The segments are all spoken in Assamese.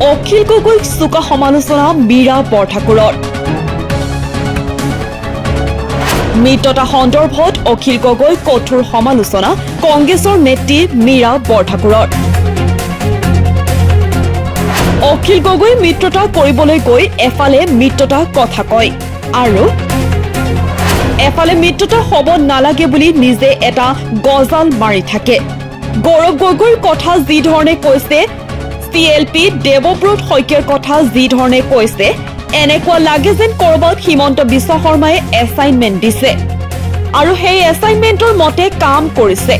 অখিল গগৈক চোকা সমালোচনা মীৰা বৰঠাকুৰৰ। মিত্ৰতা সন্দৰ্ভত অখিল গগৈৰ কঠোৰ সমালোচনা কংগ্ৰেছৰ নেত্ৰী মীৰা বৰঠাকুৰৰ। অখিল গগৈ মিত্ৰতা কৰিবলৈ গৈ এফালে মিত্ৰতা কথা কয় আৰু এফালে মিত্ৰতা হ'ব নালাগে বুলি নিজে এটা গজাল মাৰি থাকে। গৌৰৱ গগৈৰ কথা যি ধৰণে কৈছে, CLP দেৱব্ৰত শইকীয়াৰ কথা যি ধৰণে কৈছে, এনেকুৱা লাগে যেন কৰবাত হিমন্ত বিশ্ব শৰ্মাই এছাইনমেণ্ট দিছে আৰু সেই এছাইনমেণ্টৰ মতে কাম কৰিছে।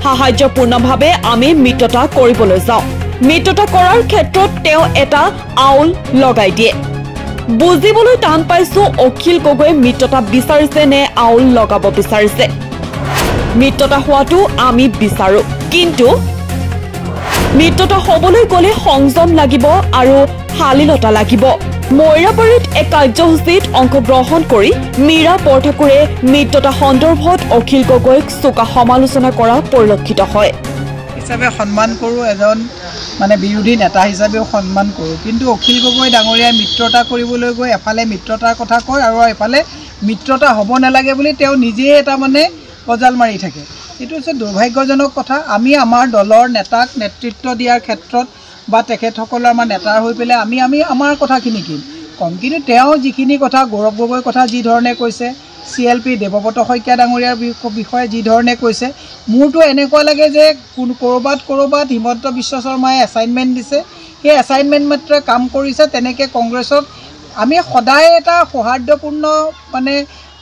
সাহায্যপূৰ্ণভাৱে আমি মিত্ৰতা কৰিবলৈ যাওঁ। মিত্ৰতা কৰাৰ ক্ষেত্ৰত তেওঁ এটা আউল লগাই দিয়ে। বুজিবলৈ টান পাইছো অখিল গগৈয়ে মিত্ৰতা বিচাৰিছে নে আউল লগাব বিচাৰিছে। মিত্ৰতা হোৱাটো আমি বিচাৰো, কিন্তু মিত্ৰতা হ'বলৈ গ'লে সংযম লাগিব আৰু শালীনতা লাগিব। মইৰাবাৰীত এক কাৰ্যসূচীত অংশগ্ৰহণ কৰি মীৰা বৰঠাকুৰে মিত্ৰতা সন্দৰ্ভত অখিল গগৈক চোকা সমালোচনা কৰা পৰিলক্ষিত হয়। হিচাপে সন্মান কৰোঁ, এজন বিৰোধী নেতা হিচাপেও সন্মান কৰোঁ, কিন্তু অখিল গগৈ ডাঙৰীয়াই মিত্ৰতা কৰিবলৈ গৈ এফালে মিত্ৰতাৰ কথা কয় আৰু এফালে মিত্ৰতা হ'ব নালাগে বুলি তেওঁ নিজেই এটা গজাল মাৰি থাকে। এইটো হৈছে দুৰ্ভাগ্যজনক কথা। আমি আমাৰ দলৰ নেতাক নেতৃত্ব দিয়াৰ ক্ষেত্ৰত বা তেখেতসকলৰ আমাৰ নেতাৰ হৈ পেলাই আমি আমাৰ কথাখিনি কম, কিন্তু তেওঁ যিখিনি কথা গৌৰৱ গগৈৰ কথা যি ধৰণে কৈছে, CLP দেৱব্ৰত শইকীয়া ডাঙৰীয়াৰ বিষয়ে যি ধৰণে কৈছে, মোৰতো এনেকুৱা লাগে যে ক'ৰবাত হিমন্ত বিশ্ব শৰ্মাই এছাইনমেণ্ট দিছে, সেই এছাইনমেণ্ট মাত্ৰে কাম কৰিছে। তেনেকৈ কংগ্ৰেছত আমি সদায় এটা সৌহাৰ্দ্যপূৰ্ণ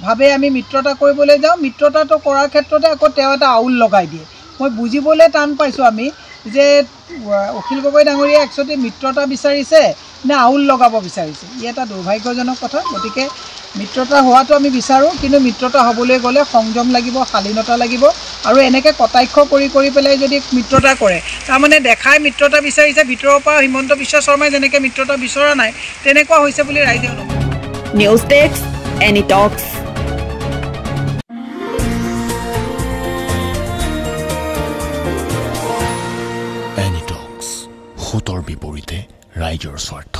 ভাৱে আমি মিত্ৰতা কৰিবলৈ যাওঁ। মিত্ৰতাটো কৰাৰ ক্ষেত্ৰতে আকৌ তেওঁ এটা আউল লগাই দিয়ে। মই বুজিবলৈ টান পাইছোঁ আমি যে অখিল গগৈ ডাঙৰীয়াই একচুৱেলি মিত্ৰতা বিচাৰিছে নে আউল লগাব বিচাৰিছে। ই এটা দুৰ্ভাগ্যজনক কথা। গতিকে মিত্ৰতা হোৱাটো আমি বিচাৰোঁ, কিন্তু মিত্ৰতা হ'বলৈ গ'লে সংযম লাগিব, শালীনতা লাগিব আৰু এনেকৈ কটাক্ষ কৰি পেলাই যদি মিত্ৰতা কৰে, তাৰমানে দেখাই মিত্ৰতা বিচাৰিছে, ভিতৰৰ পৰা হিমন্ত বিশ্ব শৰ্মাই যেনেকৈ মিত্ৰতা বিচৰা নাই তেনেকুৱা হৈছে বুলি ৰাইজে অনুভৱ। নিউজ ডেস্ক, এনি টক্স। এনি টক্স, সতৰ বিপৰীতে ৰাইজৰ স্বাৰ্থ।